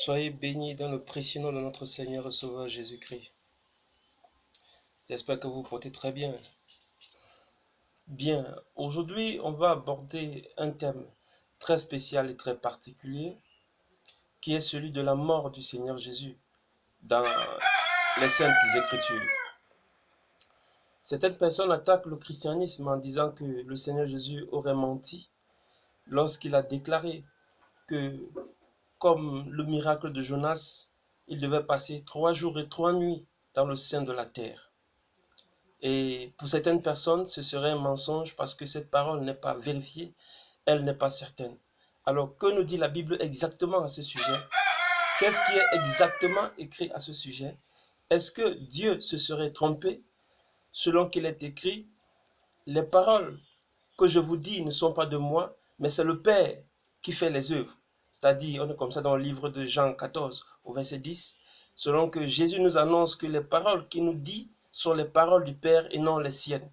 Soyez bénis dans le précieux nom de notre Seigneur et Sauveur Jésus-Christ. J'espère que vous vous portez très bien. Bien, aujourd'hui, on va aborder un thème très spécial et très particulier, qui est celui de la mort du Seigneur Jésus dans les Saintes Écritures. Certaines personnes attaquent le christianisme en disant que le Seigneur Jésus aurait menti lorsqu'il a déclaré que, comme le miracle de Jonas, il devait passer 3 jours et 3 nuits dans le sein de la terre. Et pour certaines personnes, ce serait un mensonge parce que cette parole n'est pas vérifiée, elle n'est pas certaine. Alors, que nous dit la Bible exactement à ce sujet? Qu'est-ce qui est exactement écrit à ce sujet? Est-ce que Dieu se serait trompé? Selon qu'il est écrit, les paroles que je vous dis ne sont pas de moi, mais c'est le Père qui fait les œuvres. C'est-à-dire, on est comme ça dans le livre de Jean 14, au verset 10, selon que Jésus nous annonce que les paroles qu'il nous dit sont les paroles du Père et non les siennes.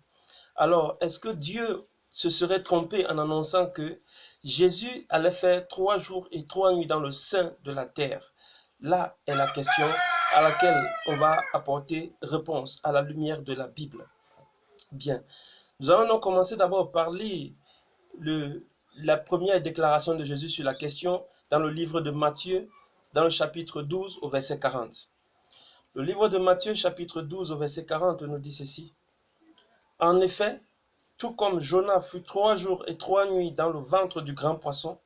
Alors, est-ce que Dieu se serait trompé en annonçant que Jésus allait faire 3 jours et 3 nuits dans le sein de la terre? Là est la question à laquelle on va apporter réponse à la lumière de la Bible. Bien, nous allons donc commencer d'abord par lire la première déclaration de Jésus sur la question dans le livre de Matthieu, dans le chapitre 12 au verset 40. Le livre de Matthieu, chapitre 12 au verset 40, nous dit ceci. En effet, tout comme Jonas fut 3 jours et 3 nuits dans le ventre du grand poisson,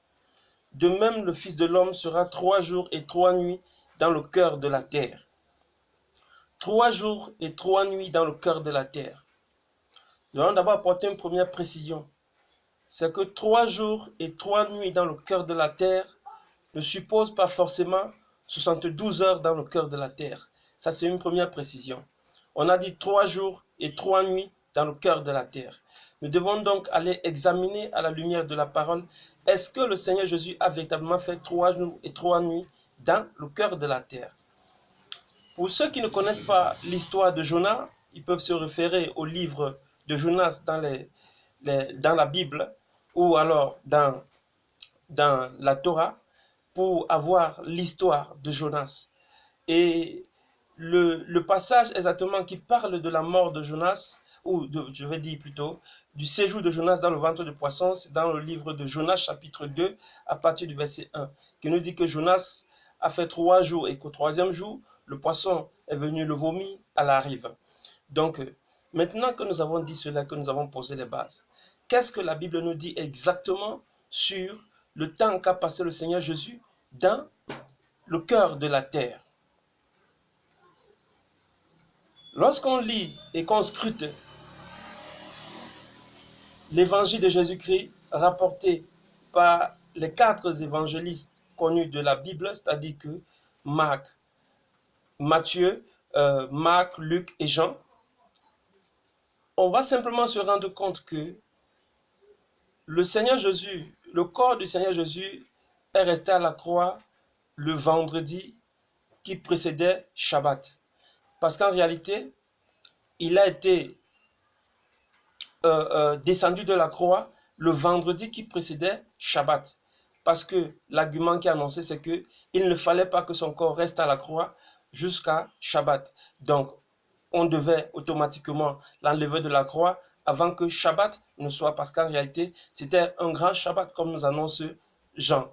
de même le Fils de l'homme sera 3 jours et 3 nuits dans le cœur de la terre. 3 jours et 3 nuits dans le cœur de la terre. Nous allons d'abord apporter une première précision. C'est que 3 jours et 3 nuits dans le cœur de la terre ne suppose pas forcément 72 heures dans le cœur de la terre. Ça, c'est une première précision. On a dit 3 jours et 3 nuits dans le cœur de la terre. Nous devons donc aller examiner à la lumière de la parole, est-ce que le Seigneur Jésus a véritablement fait 3 jours et 3 nuits dans le cœur de la terre? Pour ceux qui ne connaissent pas l'histoire de Jonas, ils peuvent se référer au livre de Jonas dans la Bible ou alors dans la Torah pour avoir l'histoire de Jonas. Et le passage exactement qui parle de la mort de Jonas, je vais dire plutôt, du séjour de Jonas dans le ventre de poisson, c'est dans le livre de Jonas chapitre 2, à partir du verset 1, qui nous dit que Jonas a fait 3 jours et qu'au 3e jour, le poisson est venu le vomir à la rive. Donc, maintenant que nous avons dit cela, que nous avons posé les bases, qu'est-ce que la Bible nous dit exactement sur le temps qu'a passé le Seigneur Jésus dans le cœur de la terre? Lorsqu'on lit et qu'on scrute l'évangile de Jésus-Christ rapporté par les 4 évangélistes connus de la Bible, c'est-à-dire que Matthieu, Marc, Luc et Jean, on va simplement se rendre compte que le Seigneur Jésus, le corps du Seigneur Jésus est resté à la croix le vendredi qui précédait Shabbat. Parce qu'en réalité, il a été descendu de la croix le vendredi qui précédait Shabbat. Parce que l'argument qui est annoncé, c'est qu'il ne fallait pas que son corps reste à la croix jusqu'à Shabbat. Donc, on devait automatiquement l'enlever de la croix avant que Shabbat ne soit, parce qu'en réalité, c'était un grand Shabbat, comme nous annonce Jean.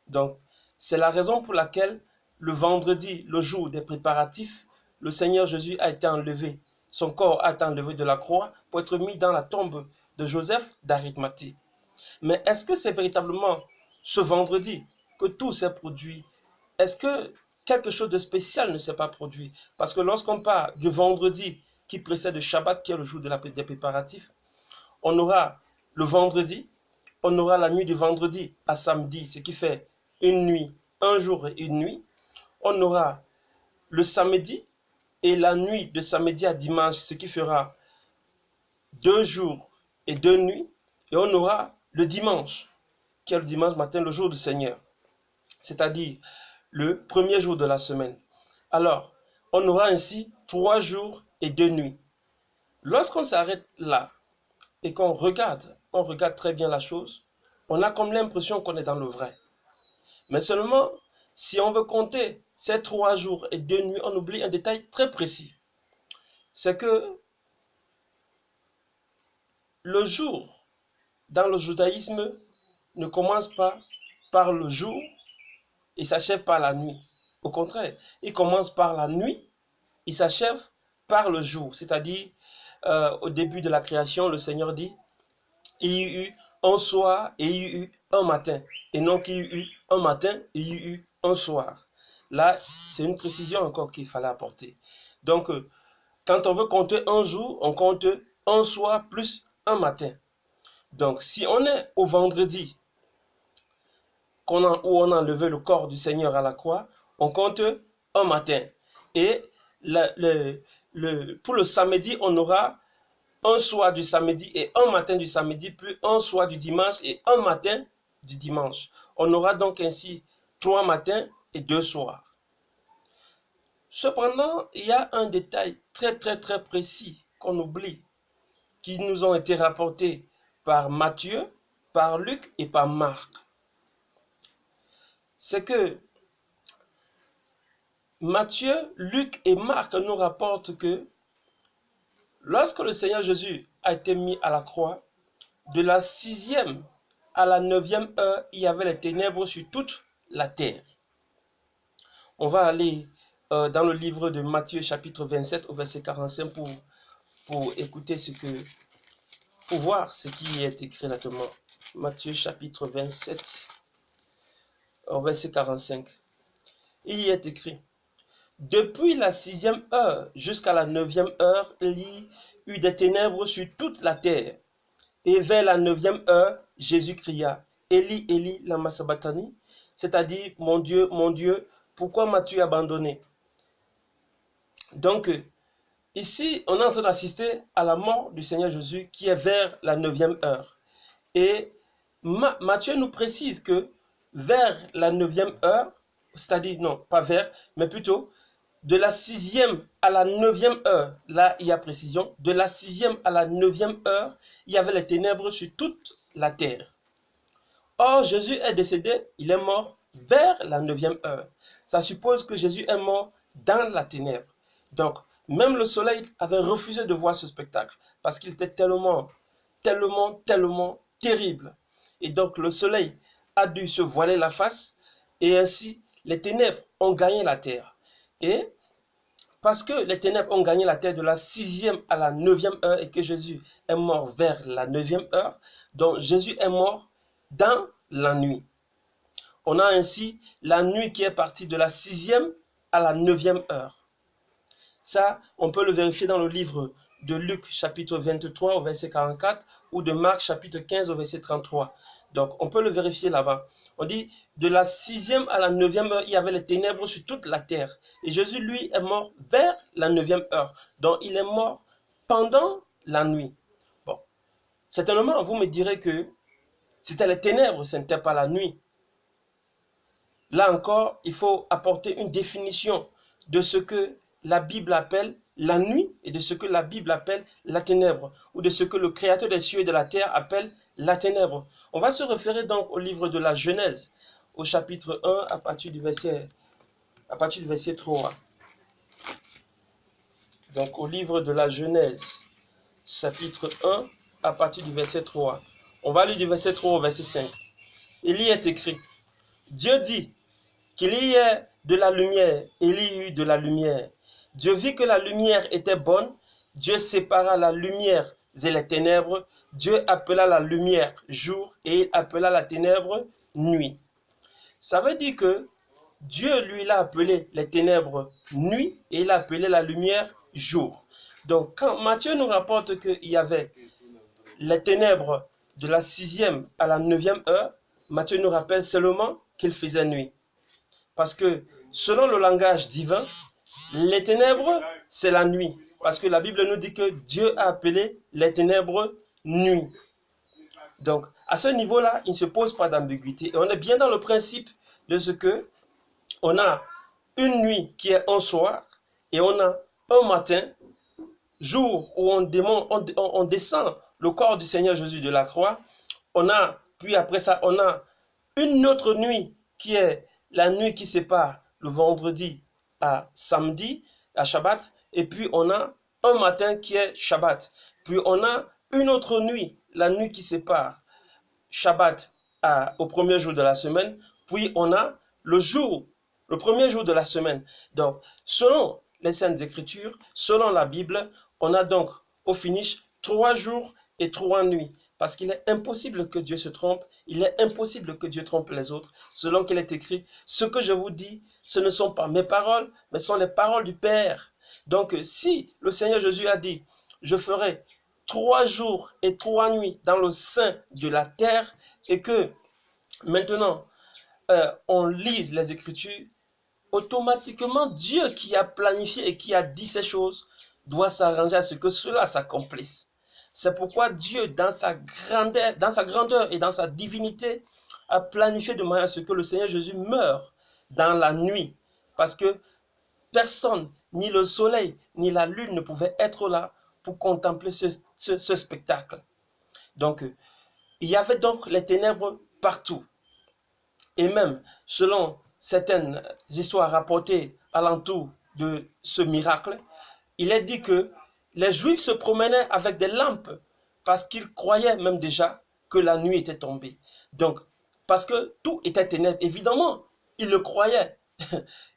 Donc, c'est la raison pour laquelle le vendredi, le jour des préparatifs, le Seigneur Jésus a été enlevé. Son corps a été enlevé de la croix pour être mis dans la tombe de Joseph d'Arimathée. Mais est-ce que c'est véritablement ce vendredi que tout s'est produit? Est-ce que quelque chose de spécial ne s'est pas produit? Parce que lorsqu'on parle du vendredi qui précède le Shabbat, qui est le jour des préparatifs, on aura le vendredi, on aura la nuit du vendredi à samedi, ce qui fait une nuit, un jour et une nuit. On aura le samedi et la nuit de samedi à dimanche, ce qui fera 2 jours et 2 nuits. Et on aura le dimanche, qui est le dimanche matin, le jour du Seigneur, c'est-à-dire le premier jour de la semaine. Alors, on aura ainsi 3 jours et 2 nuits. Lorsqu'on s'arrête là et qu'on regarde, on regarde très bien la chose, on a comme l'impression qu'on est dans le vrai. Mais seulement, si on veut compter ces 3 jours et 2 nuits, on oublie un détail très précis. C'est que le jour, dans le judaïsme, ne commence pas par le jour et s'achève par la nuit. Au contraire, il commence par la nuit, il s'achève par le jour. C'est-à-dire, au début de la création, le Seigneur dit, il y eut un soir et il y eut un matin. Et non qu'il y eut un matin et il y eut un soir. Là, c'est une précision encore qu'il fallait apporter. Donc, quand on veut compter un jour, on compte un soir plus un matin. Donc, si on est au vendredi, où on a enlevé le corps du Seigneur à la croix, on compte un matin. Et pour le samedi, on aura un soir du samedi et un matin du samedi, puis un soir du dimanche et un matin du dimanche. On aura donc ainsi 3 matins et 2 soirs. Cependant, il y a un détail très précis qu'on oublie, qui nous ont été rapportés par Matthieu, par Luc et par Marc. C'est que Matthieu, Luc et Marc nous rapportent que lorsque le Seigneur Jésus a été mis à la croix, de la 6e à la 9e heure, il y avait les ténèbres sur toute la terre. On va aller dans le livre de Matthieu chapitre 27 au verset 45 pour écouter pour voir ce qui est écrit exactement. Matthieu chapitre 27 au verset 45. Il y est écrit: depuis la 6e heure jusqu'à la 9e heure, il y eut des ténèbres sur toute la terre. Et vers la 9e heure, Jésus cria: Élie, Élie, lama sabachthani, c'est-à-dire, mon Dieu, pourquoi m'as-tu abandonné? Donc, ici, on est en train d'assister à la mort du Seigneur Jésus qui est vers la 9e heure. Et Matthieu nous précise que vers la 9e heure, c'est-à-dire, non, pas vers, mais plutôt, de la 6e à la 9e heure, là il y a précision, de la 6e à la 9e heure, il y avait les ténèbres sur toute la terre. Or, Jésus est décédé, il est mort vers la 9e heure. Ça suppose que Jésus est mort dans la ténèbre. Donc, même le soleil avait refusé de voir ce spectacle parce qu'il était tellement terrible. Et donc, le soleil a dû se voiler la face et ainsi, les ténèbres ont gagné la terre. Et parce que les ténèbres ont gagné la terre de la 6e à la 9e heure et que Jésus est mort vers la 9e heure, donc Jésus est mort dans la nuit. On a ainsi la nuit qui est partie de la 6e à la 9e heure. Ça, on peut le vérifier dans le livre de Luc chapitre 23 au verset 44 ou de Marc chapitre 15 au verset 33. Donc, on peut le vérifier là-bas. On dit, de la 6e à la 9e heure, il y avait les ténèbres sur toute la terre. Et Jésus, lui, est mort vers la 9e heure. Donc, il est mort pendant la nuit. Bon, certainement, vous me direz que c'était les ténèbres, ce n'était pas la nuit. Là encore, il faut apporter une définition de ce que la Bible appelle la nuit et de ce que la Bible appelle la ténèbre, ou de ce que le Créateur des cieux et de la terre appelle la ténèbre. On va se référer donc au livre de la Genèse, au chapitre 1, à partir du verset 3. Donc au livre de la Genèse, chapitre 1, à partir du verset 3. On va lire du verset 3 au verset 5. Il y est écrit: Dieu dit qu'il y ait de la lumière, et il y eut de la lumière. Dieu vit que la lumière était bonne. Dieu sépara la lumière et les ténèbres. Dieu appela la lumière jour et il appela la ténèbre nuit. Ça veut dire que Dieu, lui, l'a appelé les ténèbres nuit et il a appelé la lumière jour. Donc, quand Matthieu nous rapporte qu'il y avait les ténèbres de la 6e à la 9e heure, Matthieu nous rappelle seulement qu'il faisait nuit. Parce que, selon le langage divin, les ténèbres, c'est la nuit. Parce que la Bible nous dit que Dieu a appelé les ténèbres nuit. Donc, à ce niveau-là, il ne se pose pas d'ambiguïté. Et on est bien dans le principe de ce que on a une nuit qui est un soir et on a un matin, jour où on descend le corps du Seigneur Jésus de la croix. Puis après ça, on a une autre nuit qui est la nuit qui sépare le vendredi à samedi, à Shabbat, et puis on a un matin qui est Shabbat. Puis on a une autre nuit, la nuit qui sépare Shabbat au premier jour de la semaine, puis on a le premier jour de la semaine. Donc, selon les Saintes Écritures, selon la Bible, on a donc au finish 3 jours et 3 nuits. Parce qu'il est impossible que Dieu se trompe, il est impossible que Dieu trompe les autres. Selon qu'il est écrit, ce que je vous dis, ce ne sont pas mes paroles, mais ce sont les paroles du Père. Donc, si le Seigneur Jésus a dit, je ferai 3 jours et 3 nuits dans le sein de la terre, et que maintenant on lise les Écritures, automatiquement Dieu qui a planifié et qui a dit ces choses doit s'arranger à ce que cela s'accomplisse. C'est pourquoi Dieu, dans sa grandeur et dans sa divinité, a planifié de manière à ce que le Seigneur Jésus meure dans la nuit. Parce que personne, ni le soleil, ni la lune ne pouvaient être là pour contempler ce spectacle. Donc, il y avait donc les ténèbres partout. Et même, selon certaines histoires rapportées alentour de ce miracle, il est dit que les Juifs se promenaient avec des lampes parce qu'ils croyaient même déjà que la nuit était tombée. Donc, parce que tout était ténèbres, évidemment, ils le croyaient.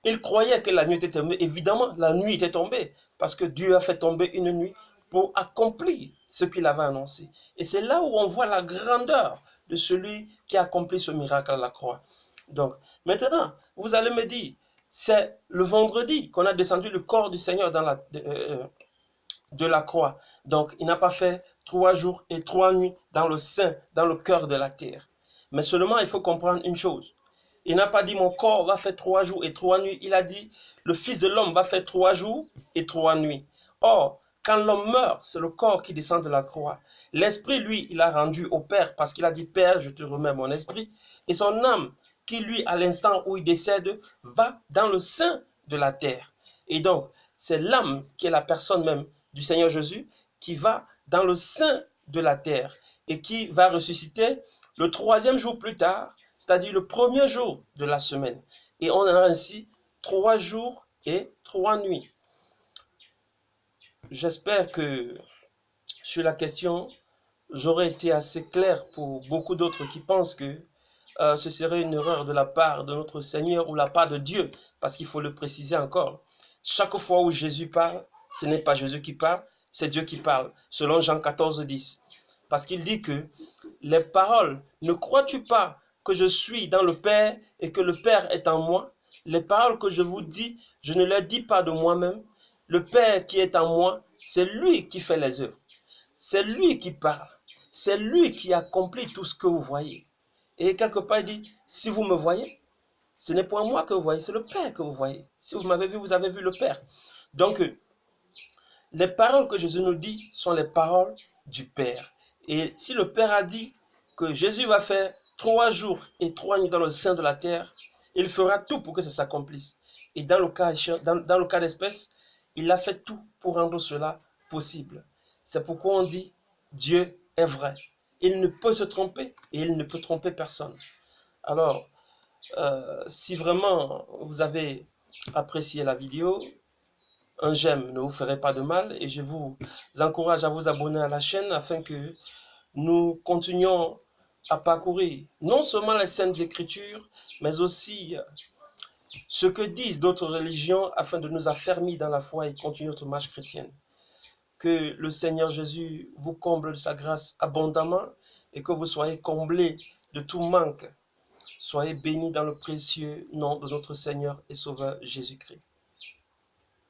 Ils croyaient que la nuit était tombée. Évidemment, la nuit était tombée parce que Dieu a fait tomber une nuit pour accomplir ce qu'il avait annoncé. Et c'est là où on voit la grandeur de celui qui a accompli ce miracle à la croix. Donc, maintenant, vous allez me dire, c'est le vendredi qu'on a descendu le corps du Seigneur de la croix. Donc, il n'a pas fait 3 jours et 3 nuits dans le sein, dans le cœur de la terre. Mais seulement, il faut comprendre une chose. Il n'a pas dit, mon corps va faire 3 jours et 3 nuits. Il a dit, le Fils de l'homme va faire 3 jours et 3 nuits. Or, quand l'homme meurt, c'est le corps qui descend de la croix. L'esprit, lui, il a rendu au Père parce qu'il a dit, Père, je te remets mon esprit. Et son âme, qui lui, à l'instant où il décède, va dans le sein de la terre. Et donc, c'est l'âme qui est la personne même du Seigneur Jésus qui va dans le sein de la terre et qui va ressusciter le 3e jour plus tard, c'est-à-dire le 1er jour de la semaine. Et on a ainsi 3 jours et 3 nuits. J'espère que sur la question, j'aurais été assez clair pour beaucoup d'autres qui pensent que ce serait une erreur de la part de notre Seigneur ou la part de Dieu, parce qu'il faut le préciser encore. Chaque fois où Jésus parle, ce n'est pas Jésus qui parle, c'est Dieu qui parle, selon Jean 14, 10. Parce qu'il dit que les paroles, ne crois-tu pas que je suis dans le Père et que le Père est en moi? Les paroles que je vous dis, je ne les dis pas de moi-même. Le Père qui est en moi, c'est lui qui fait les œuvres. C'est lui qui parle. C'est lui qui accomplit tout ce que vous voyez. Et quelque part, il dit, si vous me voyez, ce n'est point moi que vous voyez, c'est le Père que vous voyez. Si vous m'avez vu, vous avez vu le Père. Donc, les paroles que Jésus nous dit sont les paroles du Père. Et si le Père a dit que Jésus va faire 3 jours et 3 nuits dans le sein de la terre, il fera tout pour que ça s'accomplisse. Et dans le cas d'espèce, il a fait tout pour rendre cela possible. C'est pourquoi on dit Dieu est vrai. Il ne peut se tromper et il ne peut tromper personne. Alors, si vraiment vous avez apprécié la vidéo, un j'aime ne vous ferait pas de mal et je vous encourage à vous abonner à la chaîne afin que nous continuions à parcourir non seulement les Saintes Écritures, mais aussi ce que disent d'autres religions afin de nous affermir dans la foi et continuer notre marche chrétienne. Que le Seigneur Jésus vous comble de sa grâce abondamment et que vous soyez comblés de tout manque. Soyez bénis dans le précieux nom de notre Seigneur et Sauveur Jésus-Christ.